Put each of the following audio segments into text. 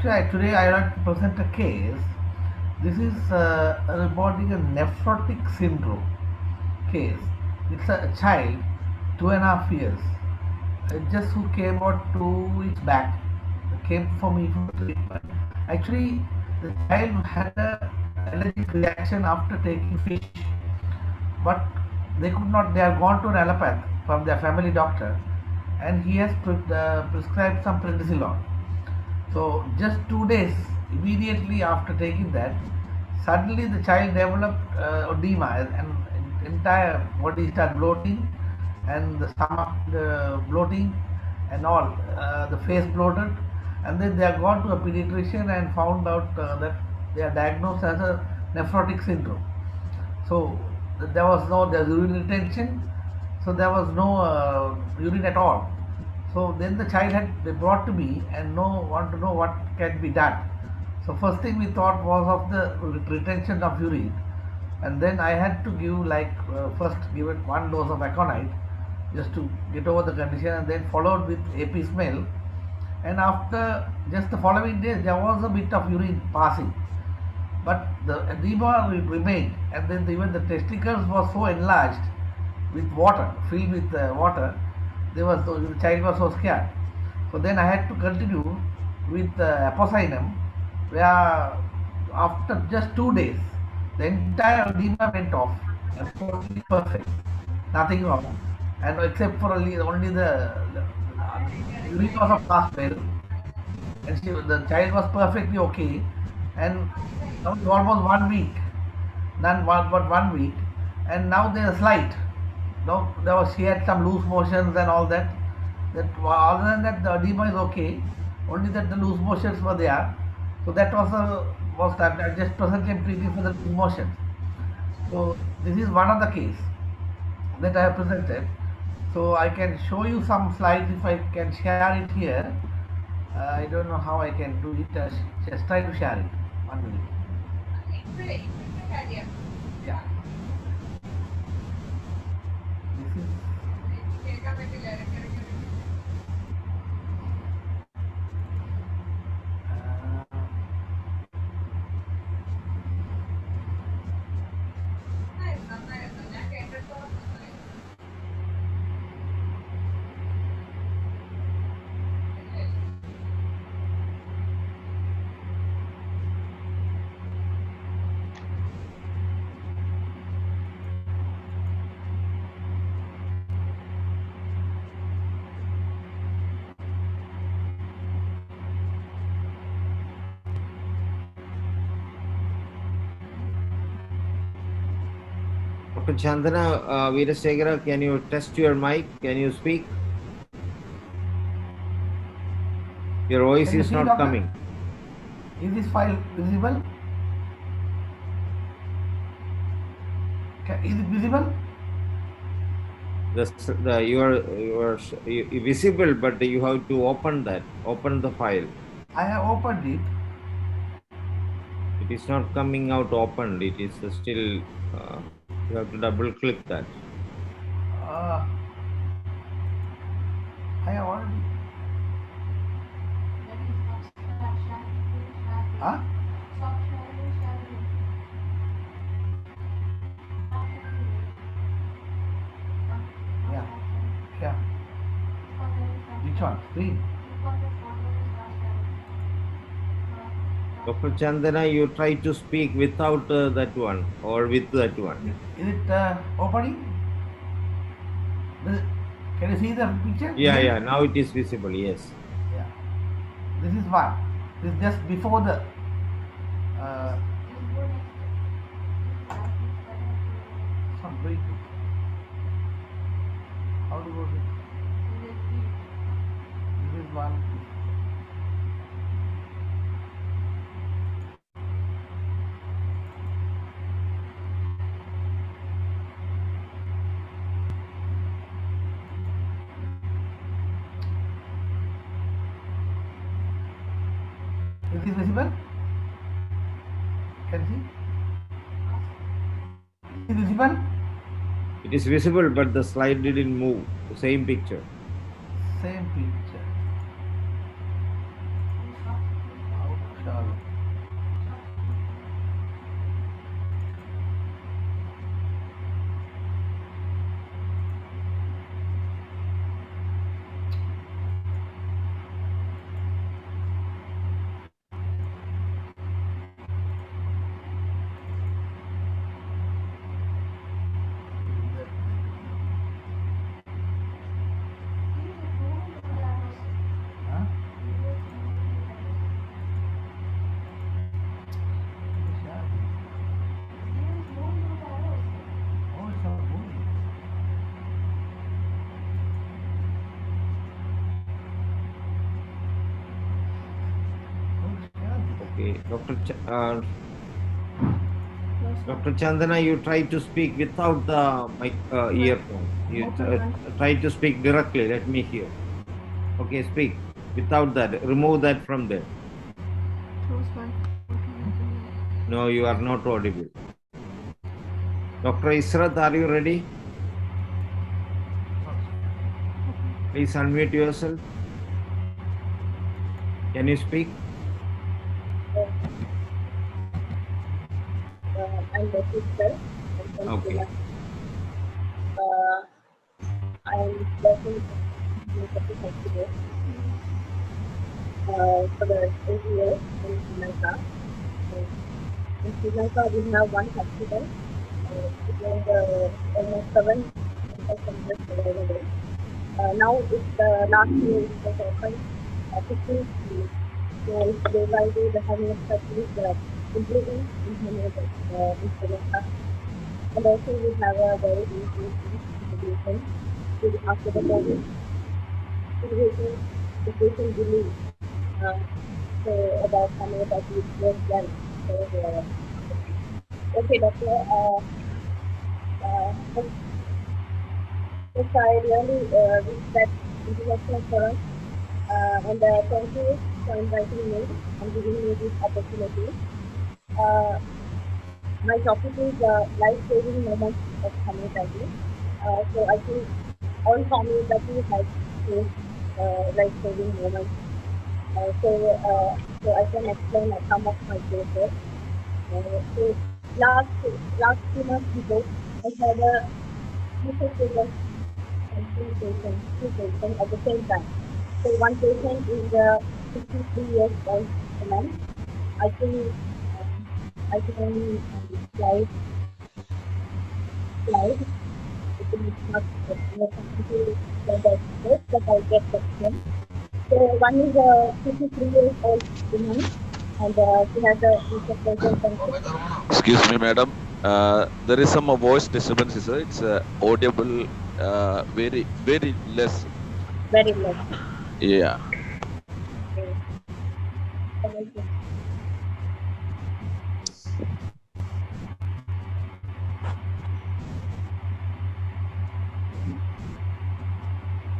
Actually, today I want to present a case. This is reporting a nephrotic syndrome case. It's a child, 2.5 years. Just who came out 2 weeks back, came for me for treatment. Actually, the child had a allergic reaction after taking fish, but they could not. They have gone to an allopath from their family doctor, and he has prescribed some prednisolone. So just 2 days immediately after taking that, suddenly the child developed edema and entire body started bloating, and the stomach bloating and all, the face bloated, and then they are gone to a pediatrician and found out that they are diagnosed as a nephrotic syndrome. So there's urine retention, so there was no urine at all. So then the child had they brought to me and want to know what can be done. So first thing we thought was of the retention of urine, and then I had to give first give it 1 dose of aconite just to get over the condition, and then followed with AP smell. And after just the following days, there was a bit of urine passing, but the edema remained, and then even the testicles were so enlarged with water, filled with water. The child was so scared. So then I had to continue with apocynem, where after just 2 days, the entire edema went off and totally perfect, nothing wrong, and except for only the urine was of passed well, and the child was perfectly okay, and now it's almost 1 week, none but 1 week, and now there is slight. Now she had some loose motions and all that. That other than that, the edema is okay. Only that the loose motions were there. So that was that. I just presently am treating for the loose motions. So this is one of the case that I have presented. So I can show you some slides if I can share it here. I don't know how I can do it. Just try to share it. 1 minute. Yeah. This is. Dr. Chandana Veerasekara, can you test your mic? Can you speak? Your voice is not coming. Is this file visible? Is it visible? You are visible, but you have to open that. Open the file. I have opened it. It is not coming out opened. It is still. You have to double click that. I have already. Huh? Yeah. Yeah. Which one? Screen. Dr. Chandana, you try to speak without that one or with that one. Is it opening? Can you see the picture? Yeah. Now it is visible. Yes. Yeah. This is one. This is just before the. Some break. How to go to? This is one. Is this visible? Can you see? Is it visible? It is visible, but the slide didn't move. The same picture. Same picture. How Okay, Dr. Chandana, you try to speak without the mic, earphone. You try to speak directly. Let me hear. Okay, speak without that. Remove that from there. No, you are not audible. Dr. Israt, are you ready? Please unmute yourself. Can you speak? I'm Becky Sir. I'm from Sri Okay. Lanka. I'm working in University Hospital for the 8 years in Sri Lanka. In Sri Lanka, we have one hospital. It was almost 7 years. Now it's the last year it was opened 15th May. So it's day by day the homeopathy is improving in homeopathy in Sri Lanka. And also we have a very interesting situation after the COVID situation, the patient believe so about homeopathy was done. So, okay, doctor. Yes, I really wish that introduction for us. And thank you for inviting me and giving me this opportunity. My topic is life-saving moments of homeopathy. So I think all homeopathy has faced life-saving moments. So I can explain some of my cases. So last 2 months ago, I had a two patients and two patients at the same time. So one patient is a 53 years old woman. I think I can only slide. It is not complicated, but I get the question. So one is a 53 years old woman, and she has a interpretation function. Excuse me, madam. There is some voice disturbance. It's audible, very less. Very less. Yeah.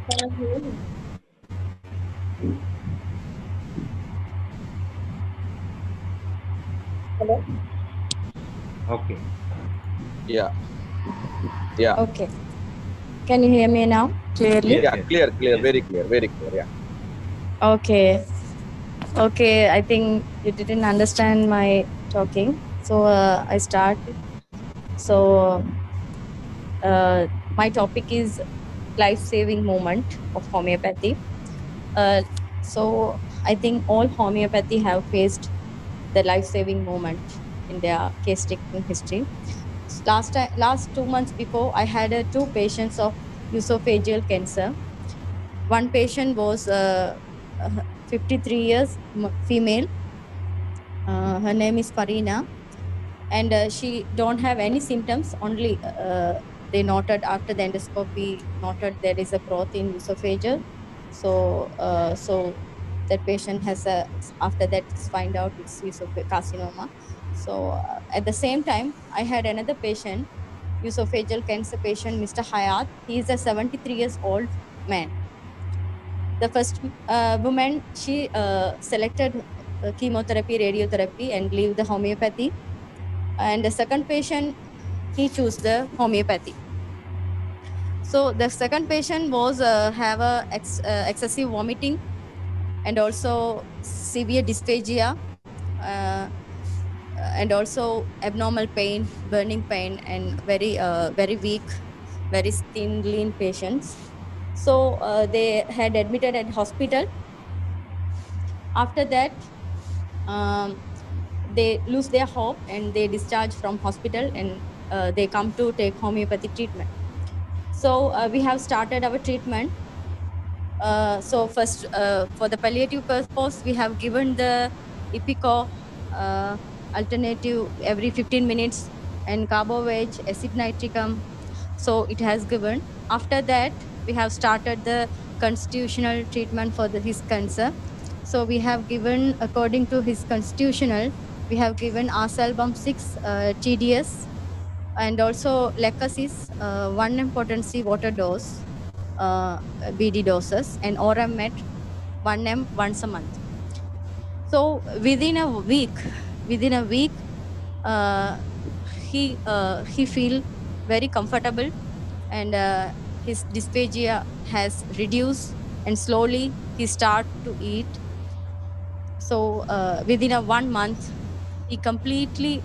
Can I hear you? Hello? Okay. Yeah. Yeah. Okay. Can you hear me now clearly? Yes, Yeah. yes. Clear. Yes. Very clear. Yeah. Okay. Okay. I think you didn't understand my talking. So I start. So my topic is life-saving moment of homeopathy. So I think all homeopathy have faced the life-saving moment in their case taking history. Last 2 months before, I had two patients of esophageal cancer. One patient was 53 years female. Her name is Farina, and she don't have any symptoms. Only they noted after the endoscopy noted there is a growth in esophageal. So that patient has a, after that find out it's carcinoma. So at the same time, I had another patient, esophageal cancer patient, Mr. Hayat. He is a 73 years old man. The first woman, she selected chemotherapy, radiotherapy, and leave the homeopathy. And the second patient, he chose the homeopathy. So the second patient was have a excessive vomiting and also severe dysphagia, uh, and also abnormal pain, burning pain, and very weak, very thin, lean patients. So they had admitted at hospital. After that, they lose their hope and they discharge from hospital, and they come to take homeopathy treatment. So we have started our treatment. So first, for the palliative purpose, we have given the Epico alternative every 15 minutes and Carbovage, acid nitricum. So it has given. After that, we have started the constitutional treatment for his cancer. So we have given, according to his constitutional, we have given Arsalbum 6 TDS, and also Lecasis 1 potency water dose, BD doses, and Oramet 1M once a month. So within a week, uh, he feel very comfortable, and his dysphagia has reduced, and slowly he start to eat. So within a 1 month, he completely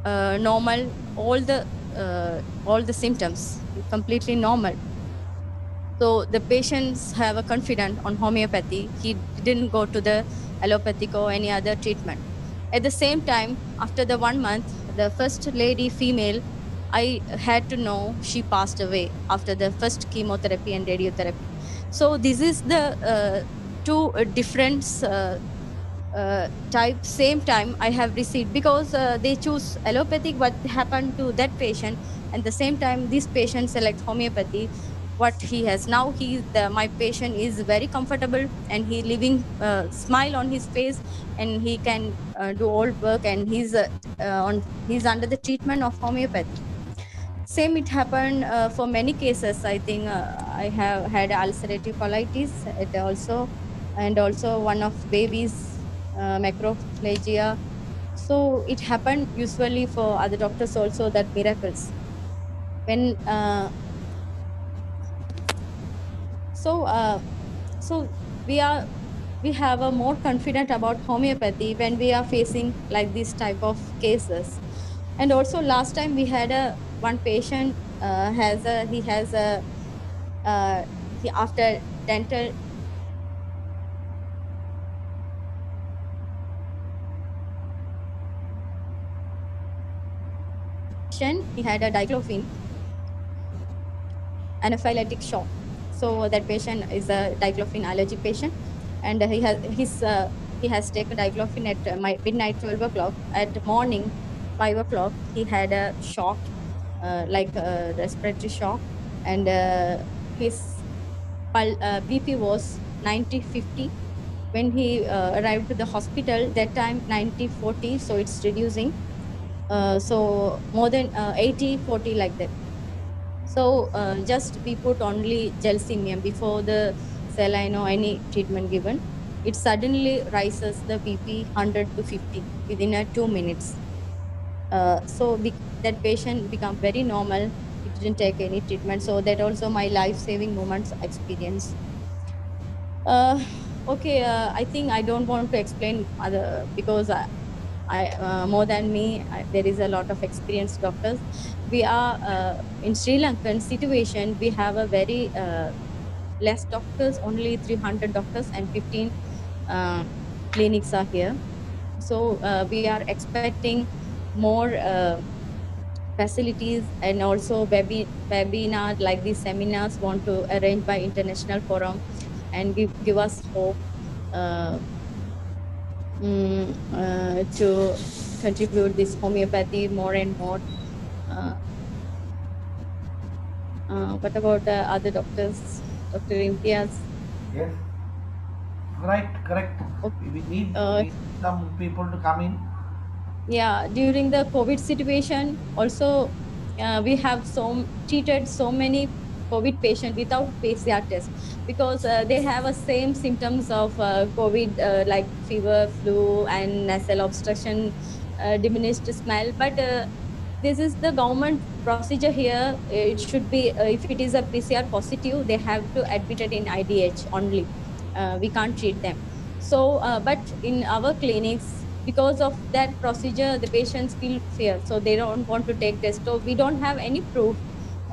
normal, all the symptoms completely normal. So the patients have a confidence on homeopathy. He didn't go to the allopathic or any other treatment. At the same time, after the 1 month, the first lady female, I had to know she passed away after the first chemotherapy and radiotherapy. So this is the two different type. Same time I have received, because they choose allopathic, what happened to that patient, and the same time this patient select homeopathy. What he has now, my patient is very comfortable, and he living smile on his face, and he can do all work, and he's under the treatment of homeopathy. Same it happened for many cases. I think I have had ulcerative colitis, it also, and also one of babies macrophagia. So it happened usually for other doctors also, that miracles. When so so we have a more confident about homeopathy when we are facing like this type of cases. And also last time we had a one patient he has a he, after dental he had a diclofenac anaphylactic shock. So that patient is a diclofenac allergy patient, and he has taken diclofenac at midnight 12 o'clock. At morning 5 o'clock, he had a shock, like a respiratory shock, and his BP was 90/50. When he arrived to the hospital, that time 90/40, so it's reducing. So more than 80/40 like that. So just we put only gelsemium before the saline or any treatment given. It suddenly rises the BP 100 to 50 within 2 minutes. So that patient become very normal. He didn't take any treatment. So that also my life-saving moments experience. Okay, I think I don't want to explain other, because more than me, there is a lot of experienced doctors. We are in Sri Lankan situation. We have a very less doctors, only 300 doctors, and 15 clinics are here. So we are expecting more facilities, and also webinar like these seminars want to arrange by international forum, and give us hope to contribute this homeopathy more and more. Uh, what about the other doctors, Dr. Imtiaz? Yes, correct. Okay. We need some people to come in. Yeah, during the COVID situation, also we have treated so many COVID patients without PCR test, because they have the same symptoms of COVID, like fever, flu, and nasal obstruction, diminished smell. But this is the government procedure here. It should be, if it is a PCR positive, they have to admit it in IDH only. We can't treat them. So, but in our clinics, because of that procedure, the patients feel fear, so they don't want to take test. So we don't have any proof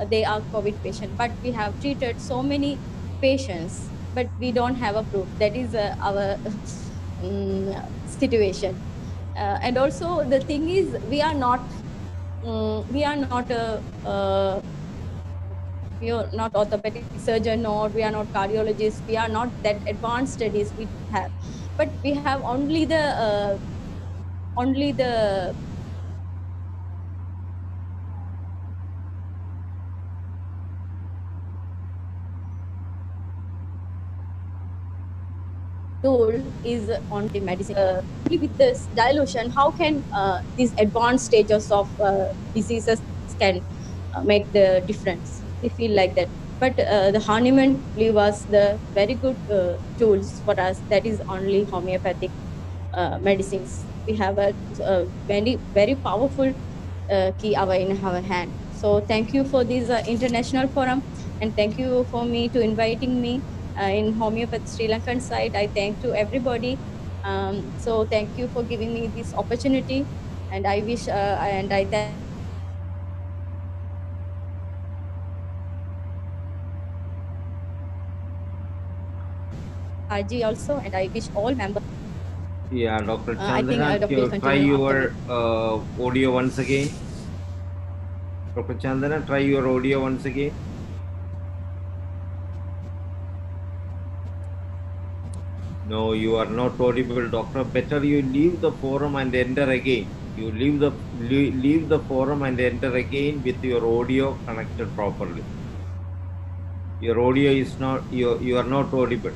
they are COVID patient, but we have treated so many patients, but we don't have a proof. That is our situation. And also the thing is, we are not we are not orthopedic surgeon, or we are not cardiologists. We are not that advanced studies we have, but we have only the tool is on the medicine. With this dilution, how can these advanced stages of diseases can make the difference? We feel like that. But the Hahnemann leave us the very good tools for us. That is only homeopathic medicines. We have a very very powerful key in our hand. So thank you for this international forum, and thank you for me to inviting me in homeopathy Sri Lankan side. I thank to everybody. So thank you for giving me this opportunity, and I wish and I thank RG also, and I wish all members. Yeah, Dr. I think Chandana, Dr. you will try continue your after audio once again. Dr. Chandana, try your audio once again. No, you are not audible, doctor. Better you leave the forum and enter again. You leave the forum and enter again with your audio connected properly. Your audio is not, you are not audible.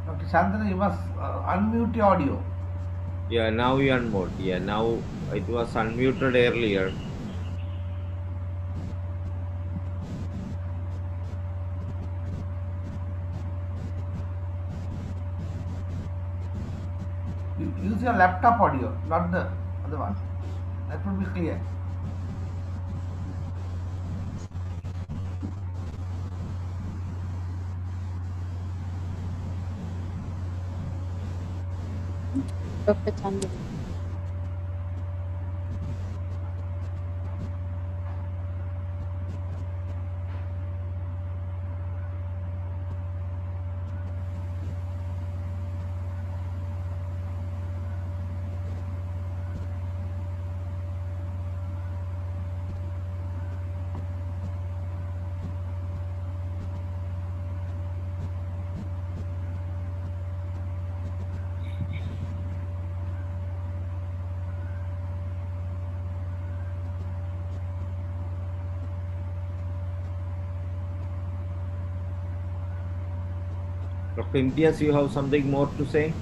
Dr. Chandana, you must unmute your audio. Yeah, now you unmute. Yeah, now it was unmuted earlier. Use your laptop audio, not the other one. That will be clear. Dr. Chandana. Dr. Imtiaz, you have something more to say?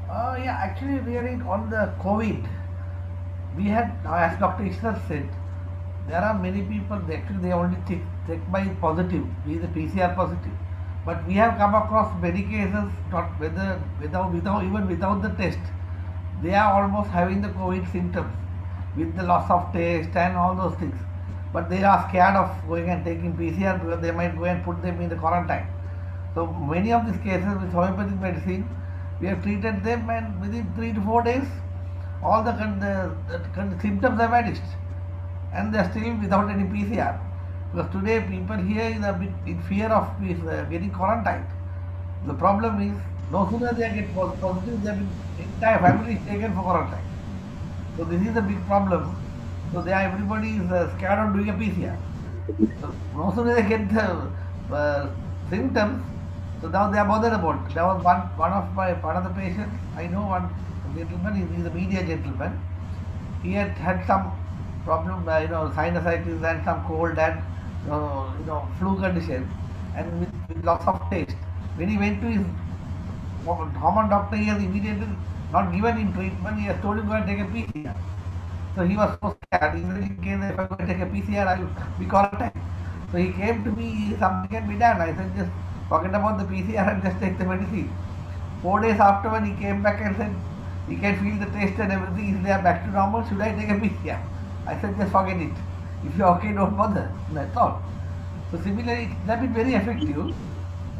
Yeah, actually, really on the COVID, we had, as Dr. Ishwar said, there are many people, they only check by positive, be the PCR positive. But we have come across many cases, not even without the test, they are almost having the COVID symptoms with the loss of taste and all those things. But they are scared of going and taking PCR because they might go and put them in the quarantine. So many of these cases with homeopathic medicine, we have treated them, and within 3 to 4 days, all the symptoms have vanished, and they are still without any PCR. Because today people here is a bit in fear of getting quarantined. The problem is, no sooner they get positive, their entire family is taken for quarantine. So this is a big problem. So everybody is scared of doing a PCR. So no sooner they get the symptoms, so now they are bothered about it. There was one of the patients, I know one gentleman, he's a media gentleman. He had some problem, sinusitis and some cold and flu condition, and with lots of taste. When he went to his common doctor, he has immediately not given him treatment. He has told him to go and take a PCR. So he was so scared. He said, in case if I go and take a PCR, I will be quarantined. So he came to me, something can be done. I said, just forget about the PCR and just take the medicine. 4 days afterward, he came back and said, he can feel the taste and everything. Is there back to normal? Should I take a PCR? I said, just forget it. If you're okay, don't bother. That's all. So similarly, that been very effective.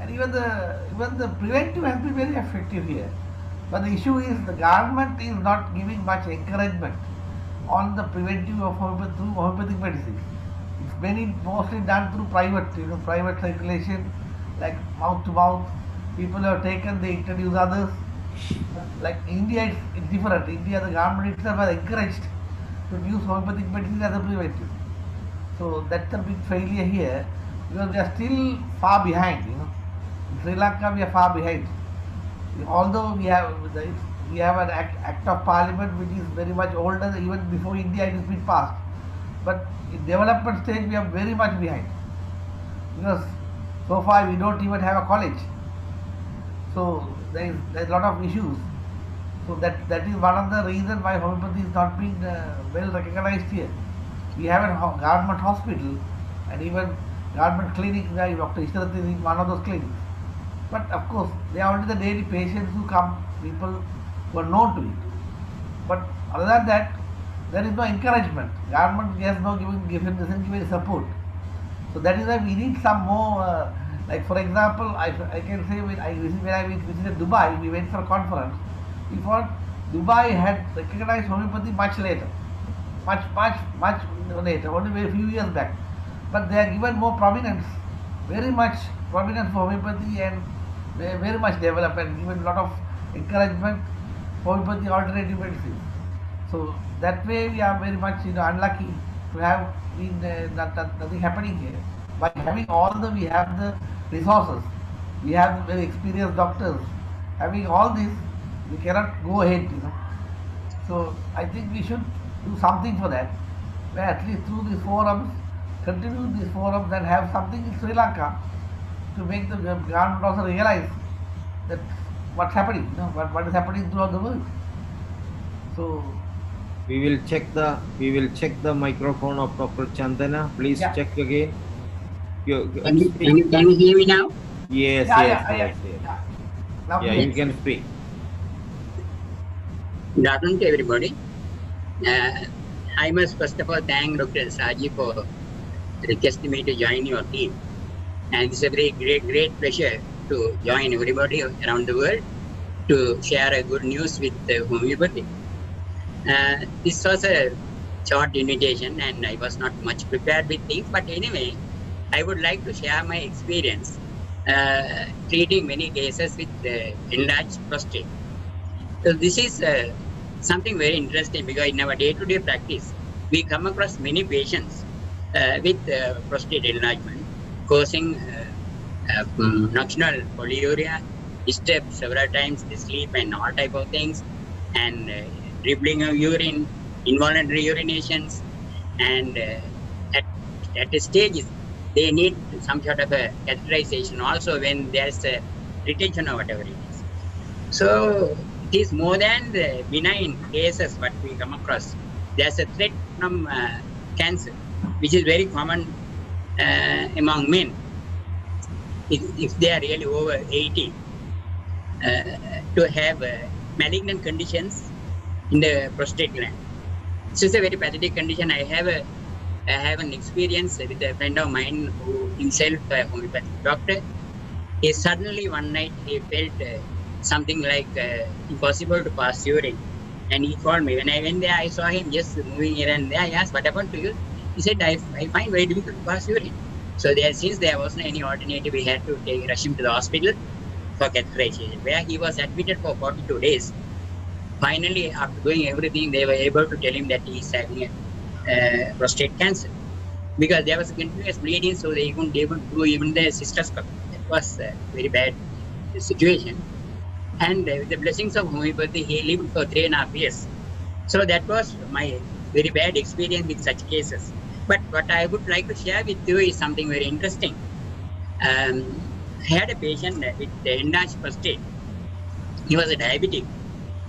And even the preventive has been very effective here. But the issue is the government is not giving much encouragement on the preventive of homeopathic medicine. It's mostly done through private circulation, like mouth to mouth. People have taken, they introduce others. Like India, it's different. India, the government itself has encouraged to use homeopathic medicine as a preventive. So that's a big failure here, because we are still far behind. In Sri Lanka, we are far behind. Although we have an act of parliament which is very much older, even before India it has been passed. But in development stage we are very much behind. Because So far, we don't even have a college. So there's a lot of issues. So that is one of the reasons why homeopathy is not being well recognized here. We have a government hospital and even government clinic. Dr. Ishrath is in one of those clinics. But of course, they are only the daily patients who come, people who are known to it. But other than that, there is no encouragement. Government has no doesn't give any support. So that is why we need some more. Like for example, I can say when I visited Dubai, we went for a conference. We found Dubai had recognized homeopathy much later, much later, only a few years back. But they are given more prominence, very much prominence for homeopathy, and they very much developed and given a lot of encouragement for homeopathy alternative medicine. So that way we are very much unlucky to have been nothing happening here. By having we have the resources, we have the very experienced doctors. Having all this, we cannot go ahead. So I think we should do something for that. Where at least through these forums, continue these forums and have something in Sri Lanka to make the government also realize that what's happening, what is happening throughout the world. So we will check the microphone of Dr. Chandana. Please check again. Can you hear me now? Yes. Yeah, you can speak. Good afternoon to everybody. I must first of all thank Dr. Saji for requesting me to join your team. And it's a very great pleasure to join everybody around the world to share a good news with homeopathy. This was a short invitation and I was not much prepared with things, but anyway, I would like to share my experience treating many cases with enlarged prostate. So this is something very interesting because in our day-to-day practice, we come across many patients with prostate enlargement causing nocturnal polyuria, disturbed several times the sleep and all type of things, and dribbling of urine, involuntary urinations, and at the stages they need some sort of a catheterization also when there's a retention or whatever it is. So it is more than the benign cases what we come across. There's a threat from cancer, which is very common among men. If they are really over 80, to have malignant conditions in the prostate gland. This is a very pathetic condition. I have an experience with a friend of mine who himself a homeopathic doctor. He suddenly one night he felt something like impossible to pass urine, and he called me. When I went there, I saw him just moving here and there. I asked, "What happened to you?" He said, "I find very difficult to pass urine." So since there wasn't any alternative, we had to rush him to the hospital for catheterization, where he was admitted for 42 days. Finally, after doing everything, they were able to tell him that he is having a prostate cancer, because there was a continuous bleeding, so they couldn't able to do even the cystoscopy. It was a very bad situation. And with the blessings of homeopathy, he lived for 3.5 years. So that was my very bad experience with such cases. But what I would like to share with you is something very interesting. I had a patient with enlarged prostate. He was a diabetic,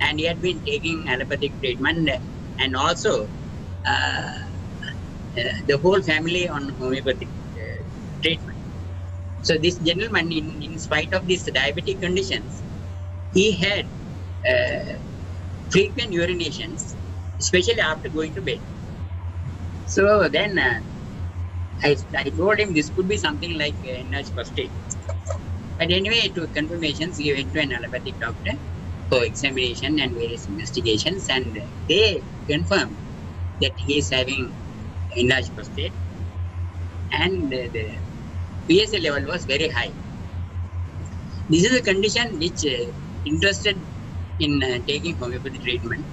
and he had been taking allopathic treatment, and also the whole family on homeopathic treatment. So this gentleman, in spite of these diabetic conditions, he had frequent urinations, especially after going to bed. So then I told him this could be something like enlarged prostate. But anyway, to confirmations, he went to an allopathic doctor for examination and various investigations, and they confirmed that he is having enlarged prostate, and the PSA level was very high. This is a condition which interested in taking homeopathy treatment,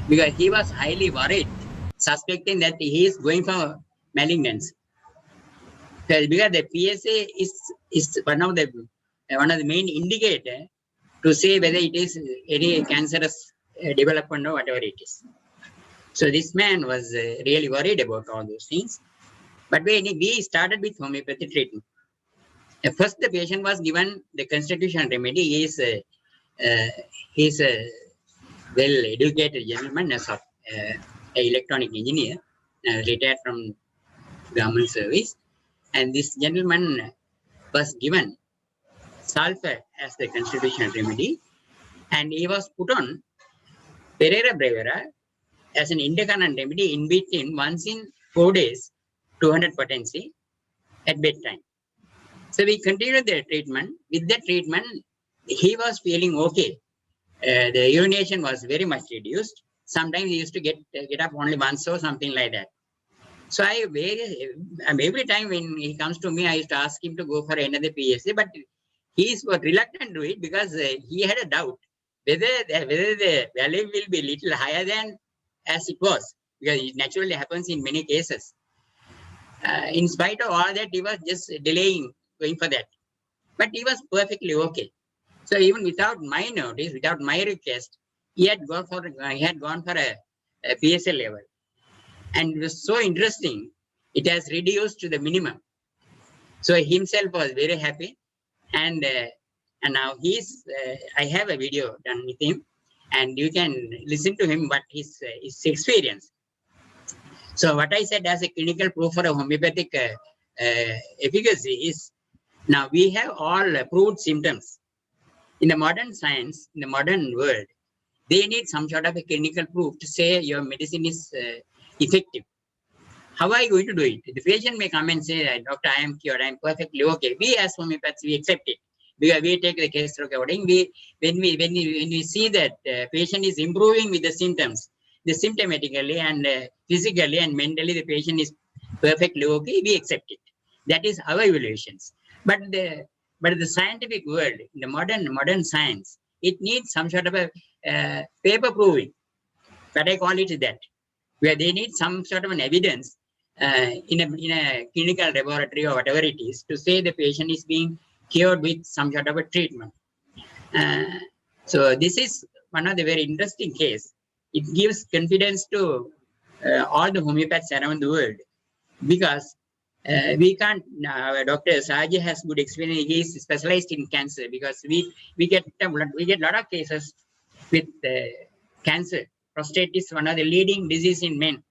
because he was highly worried, suspecting that he is going for malignancy. Because the PSA is one of the main indicator to say whether it is any cancerous development or whatever it is. So this man was really worried about all those things. But when we started with homeopathy treatment, First, the patient was given the constitutional remedy. He is a well-educated gentleman, as of an electronic engineer, retired from government service. And this gentleman was given sulfur as the constitutional remedy, and he was put on Pereira Brevera as an intercurrent remedy in between once in 4 days, 200 potency at bedtime. So we continued the treatment. With the treatment, he was feeling okay. The urination was very much reduced. Sometimes he used to get up only once or something like that. So every time when he comes to me, I used to ask him to go for another PSA, but he is reluctant to it because he had a doubt whether the value will be little higher than as it was, because it naturally happens in many cases. In spite of all that, he was just delaying going for that, but he was perfectly okay. So even without my notice, without my request, he had gone for a PSA level, and it was so interesting. It has reduced to the minimum. So he himself was very happy, and now I have a video done with him, and you can listen to him what his experience. So what I said as a clinical proof for a homeopathic efficacy is, now we have all proved symptoms. In the modern science, in the modern world, they need some sort of a clinical proof to say your medicine is effective. How are you going to do it? The patient may come and say, doctor, I am cured, I am perfectly okay. We as homeopaths, we accept it. Because we take the case recording. When we see that patient is improving with the symptoms, the symptomatically and physically and mentally the patient is perfectly okay, we accept it. That is our evaluations. But the scientific world, the modern science, it needs some sort of a paper proving. But I call it that, where they need some sort of an evidence in a clinical laboratory or whatever it is to say the patient is being cured with some sort of a treatment. So this is one of the very interesting case. It gives confidence to all the homeopaths around the world, because we can't. Dr. Saji has good experience. He is specialized in cancer, because we get a lot of cases with cancer. Prostate is one of the leading disease in men.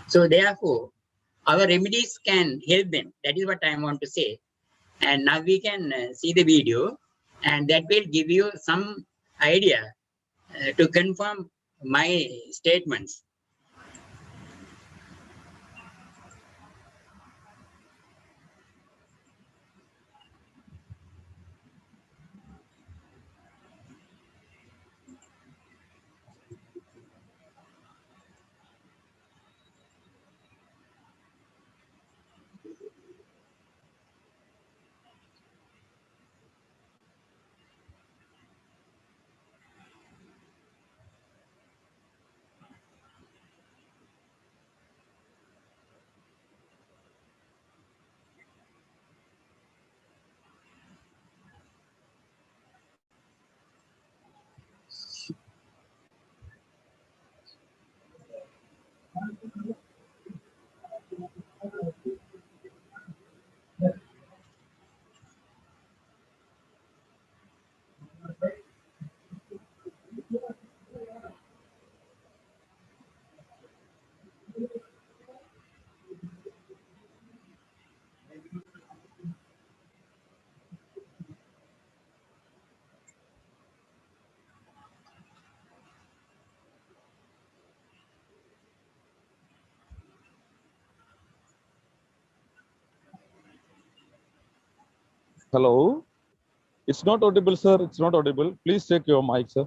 So therefore, our remedies can help them. That is what I want to say. And now we can see the video, and that will give you some idea to confirm my statements. Hello. It's not audible, sir. It's not audible. Please check your mic, sir.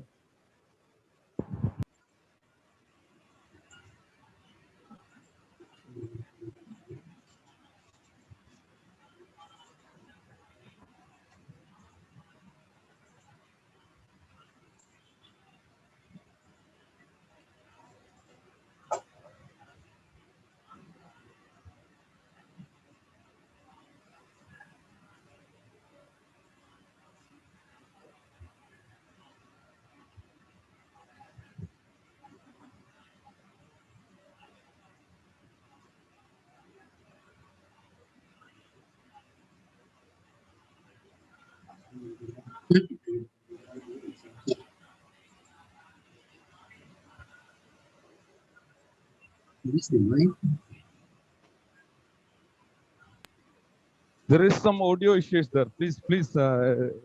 There is some audio issues there. Please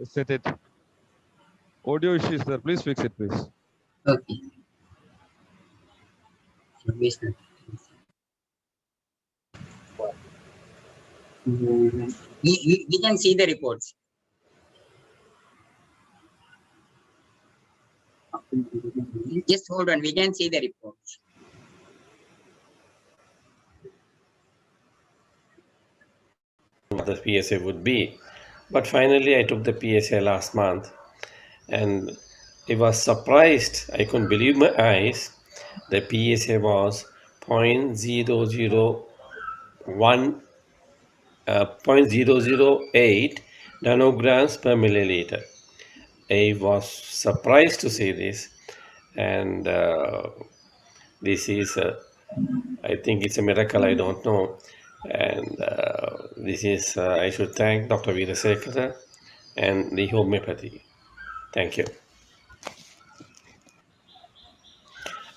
set it. Audio issues there. Please fix it, please. Okay. We can see the reports. Just hold on. We can see the reports. What the PSA would be. But finally, I took the PSA last month and I was surprised. I couldn't believe my eyes. The PSA was 0.001, 0.008 nanograms per milliliter. I was surprised to see this, and this is, I think it's a miracle. I don't know, and this is, I should thank Dr. Veerasekara and the homeopathy. Thank you.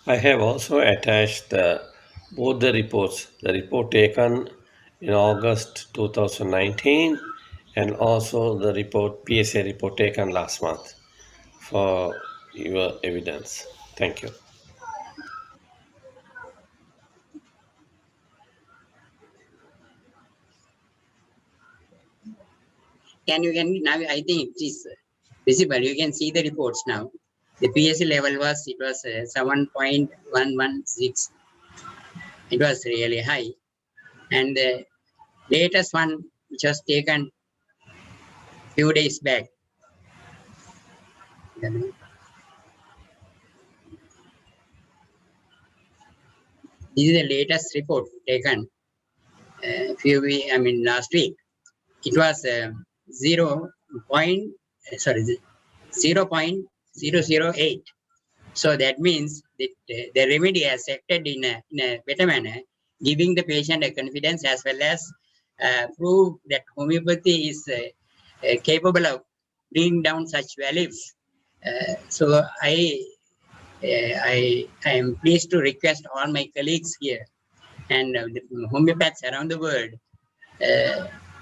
I have also attached both the reports, the report taken in August 2019 and also the report, PSA report taken last month for your evidence. Thank you. Can now? I think it is visible. You can see the reports now. The PSA level was 7.116. It was really high, and the latest one which was taken few days back. This is the latest report taken last week. It was 0.008. So that means that the remedy has acted in a better manner, giving the patient a confidence as well as prove that homeopathy is capable of bringing down such values. So I am pleased to request all my colleagues here and the homeopaths around the world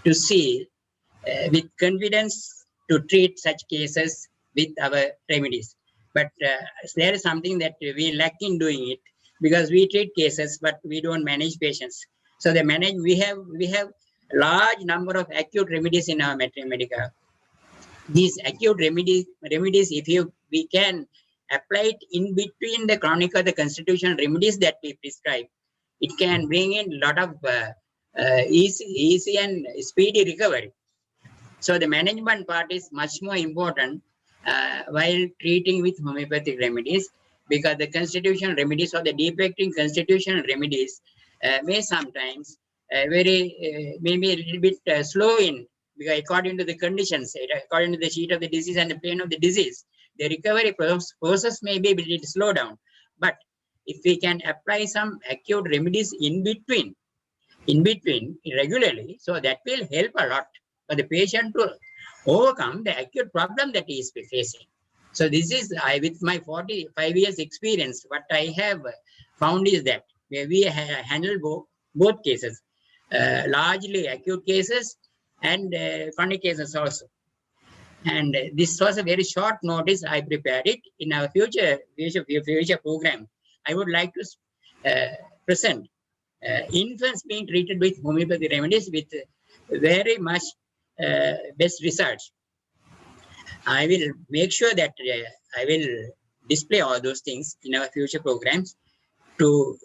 to see with confidence to treat such cases with our remedies. But there is something that we lack in doing it, because we treat cases but we don't manage patients. So we have large number of acute remedies in our Medica. These acute remedies, if we can apply it in between the chronic or the constitutional remedies that we prescribe, it can bring in a lot of easy and speedy recovery. So the management part is much more important while treating with homeopathic remedies, because the constitutional remedies or the defecting constitutional remedies may sometimes maybe a little bit slow in, because according to the conditions, according to the sheet of the disease and the pain of the disease, the recovery process may be a little slow down. But if we can apply some acute remedies in between regularly, so that will help a lot for the patient to overcome the acute problem that he is facing. So this is, with my 45 years experience, what I have found is that we handle both cases, largely acute cases and chronic cases also. And this was a very short notice. I prepared it. In our future program, I would like to present infants being treated with homeopathy remedies with very much best results. I will make sure that I will display all those things in our future programs to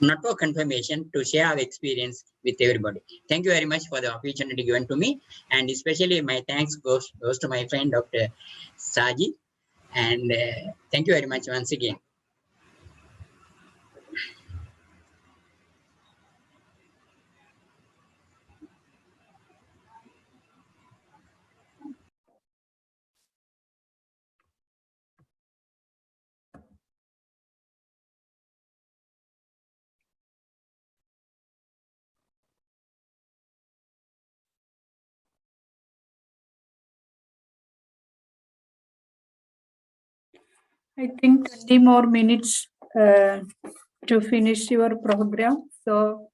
not for confirmation, to share our experience with everybody. Thank you very much for the opportunity given to me, and especially my thanks goes to my friend Dr. Saji, and thank you very much once again. I think 20 more minutes to finish your program. So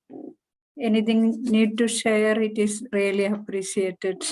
anything need to share, it is really appreciated.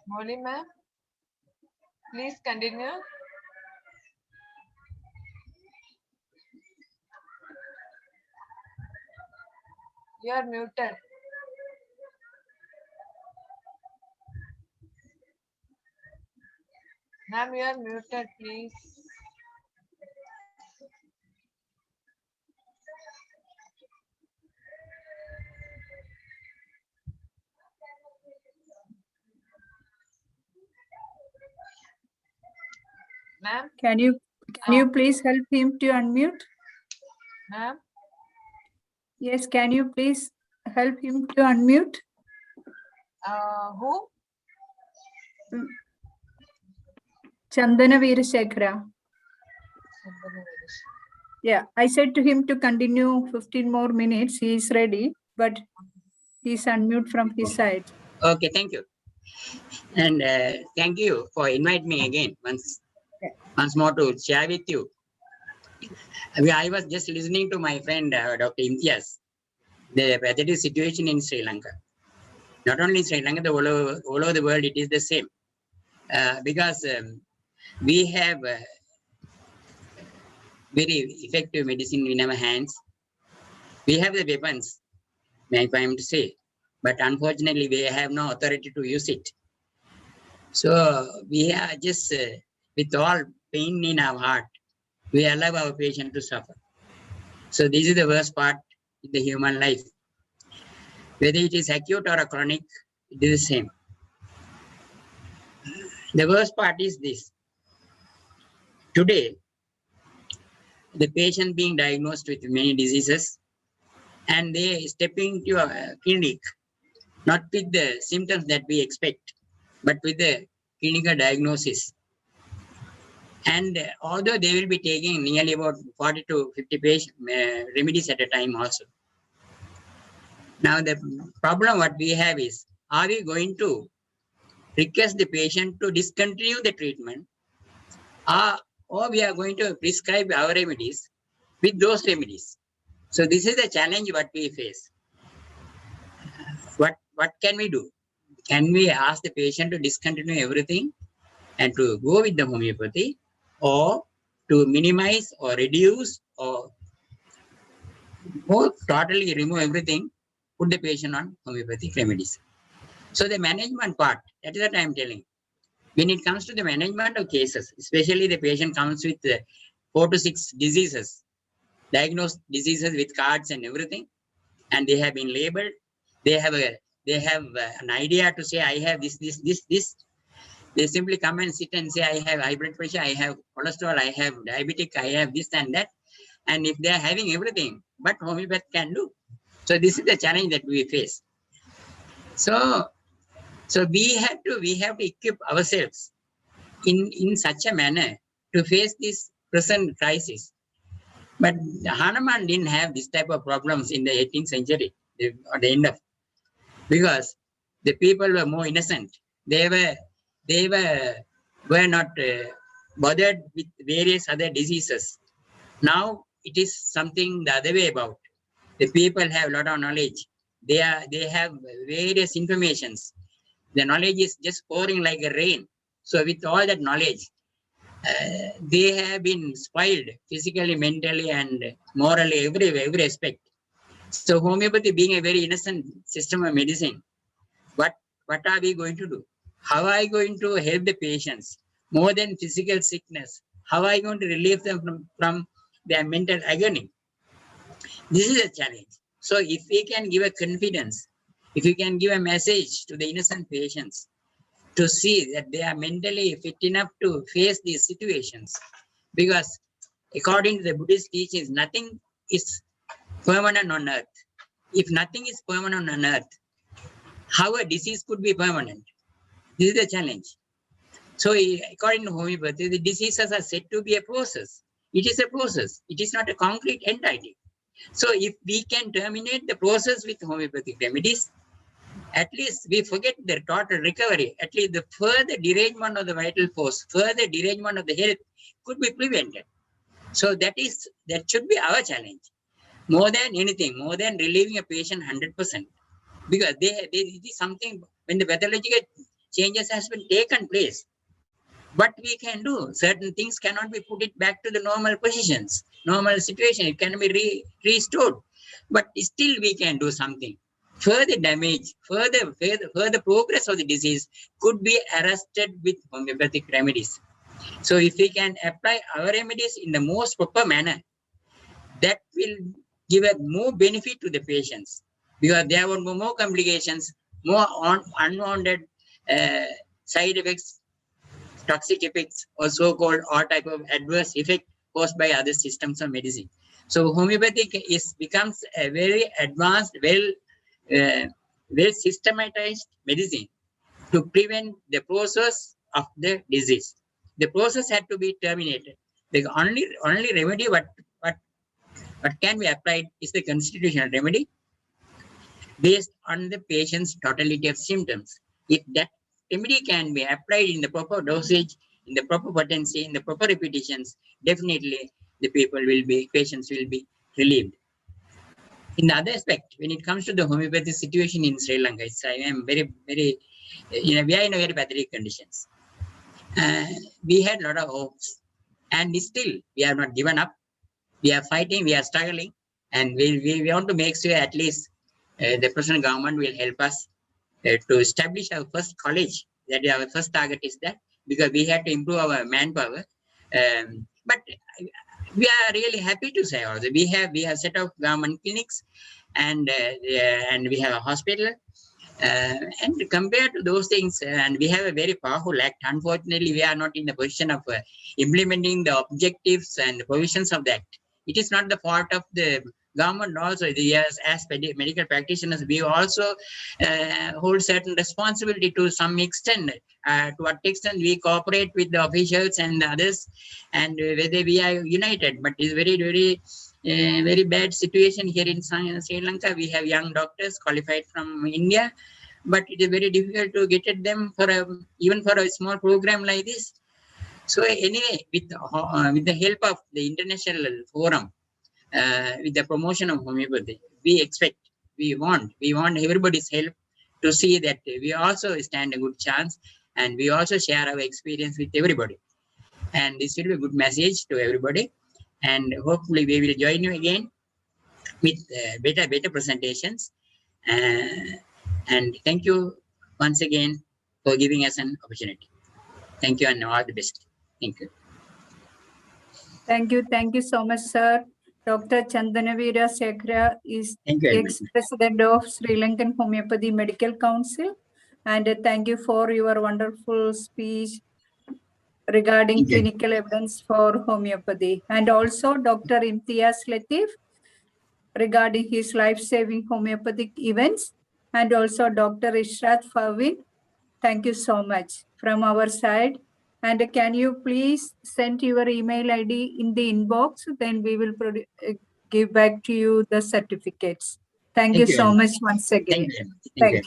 Molly ma'am, please continue. You are muted. Ma'am, you are muted, please. Ma'am, Can you please help him to unmute? ma'am, Yes, can you please help him to unmute? who? Chandana Veerasekhara. Yeah, I said to him to continue 15 more minutes. He is ready, but he's unmute from his side. Okay, thank you. And thank you for inviting me again once more to share with you. I was just listening to my friend Dr. Imtiaz, the pathetic situation in Sri Lanka. Not only in Sri Lanka, all over the world, it is the same. Because we have very effective medicine in our hands. We have the weapons, if I am to say, but unfortunately we have no authority to use it. So we are just with all pain in our heart, we allow our patient to suffer. So this is the worst part in the human life. Whether it is acute or a chronic, it is the same. The worst part is this. Today, the patient being diagnosed with many diseases and they stepping into a clinic, not with the symptoms that we expect, but with the clinical diagnosis. And although they will be taking nearly about 40 to 50 remedies at a time also. Now the problem what we have is, are we going to request the patient to discontinue the treatment, or we are going to prescribe our remedies with those remedies? So this is the challenge what we face. What can we do? Can we ask the patient to discontinue everything and to go with the homeopathy, or to minimize or reduce or totally remove everything, put the patient on homeopathic remedies? So the management part, that is what I am telling. When it comes to the management of cases, especially the patient comes with 4 to 6 diseases, diagnosed diseases with cards and everything, and they have been labeled. They have an idea to say, I have this. They simply come and sit and say, I have high blood pressure, I have cholesterol, I have diabetic, I have this and that. And if they are having everything, but homeopath can do. So this is the challenge that we face. So we have to equip ourselves in such a manner to face this present crisis. But Hanuman didn't have this type of problems in the 18th century, or the end of, because the people were more innocent. They were not bothered with various other diseases. Now it is something the other way about. The people have a lot of knowledge. They have various informations. The knowledge is just pouring like a rain. So with all that knowledge, they have been spoiled physically, mentally, and morally, every aspect. So homeopathy being a very innocent system of medicine, what are we going to do? How are I going to help the patients more than physical sickness? How are I going to relieve them from their mental agony? This is a challenge. So if we can give a confidence, if we can give a message to the innocent patients to see that they are mentally fit enough to face these situations, because according to the Buddhist teachings, nothing is permanent on earth. If nothing is permanent on earth, how a disease could be permanent? This is the challenge. So according to homeopathy, the diseases are said to be a process. It is a process. It is not a concrete entity. So if we can terminate the process with homeopathic remedies, at least we forget the total recovery. At least the further derangement of the vital force, further derangement of the health could be prevented. So that should be our challenge. More than anything, more than relieving a patient 100%. Because it is something when the pathological changes has been taken place. What we can do, certain things cannot be put it back to the normal positions, normal situation. It can be restored, but still we can do something. Further damage, further progress of the disease could be arrested with homeopathic remedies. So if we can apply our remedies in the most proper manner, that will give a more benefit to the patients, because there were more complications, more unwanted side effects, toxic effects, or so-called all type of adverse effect caused by other systems of medicine. So homeopathic becomes a very advanced, well systematized medicine to prevent the process of the disease. The process had to be terminated. The only remedy what can be applied is the constitutional remedy based on the patient's totality of symptoms. If that remedy can be applied in the proper dosage, in the proper potency, in the proper repetitions, definitely the patients will be relieved. In the other aspect, when it comes to the homeopathy situation in Sri Lanka, we are in very pathetic conditions. We had a lot of hopes, and still we have not given up. We are fighting, we are struggling, and we want to make sure at least the present government will help us to establish our first college. That is our first target is that, because we have to improve our manpower. But we are really happy to say also we have set up government clinics, and we have a hospital. And compared to those things, and we have a very powerful act. Unfortunately, we are not in the position of implementing the objectives and provisions of the act. It is not the fault of the government. Also, as medical practitioners, we also hold certain responsibility to some extent. To what extent we cooperate with the officials and the others, and whether we are united. But it's very bad situation here in Sri Lanka. We have young doctors qualified from India, but it is very difficult to get them for even for a small program like this. So anyway, with the help of the international forum, with the promotion of homeopathy, we want everybody's help to see that we also stand a good chance, and we also share our experience with everybody. And this will be a good message to everybody. And hopefully we will join you again with better presentations. And thank you once again for giving us an opportunity. Thank you, and all the best. Thank you. Thank you so much, sir. Dr. Chandanavira Sekhara is Thank you very much. ex-president of Sri Lankan Homeopathy Medical Council. And thank you for your wonderful speech regarding Thank you. clinical evidence for homeopathy. And also Dr. Imtiaz Latif regarding his life-saving homeopathic events. And also Dr. Ishrat Fawin. Thank you so much from our side. And can you please send your email ID in the inbox? Then we will give back to you the certificates. Thank you so very much once again. Thank you very much. Thank you.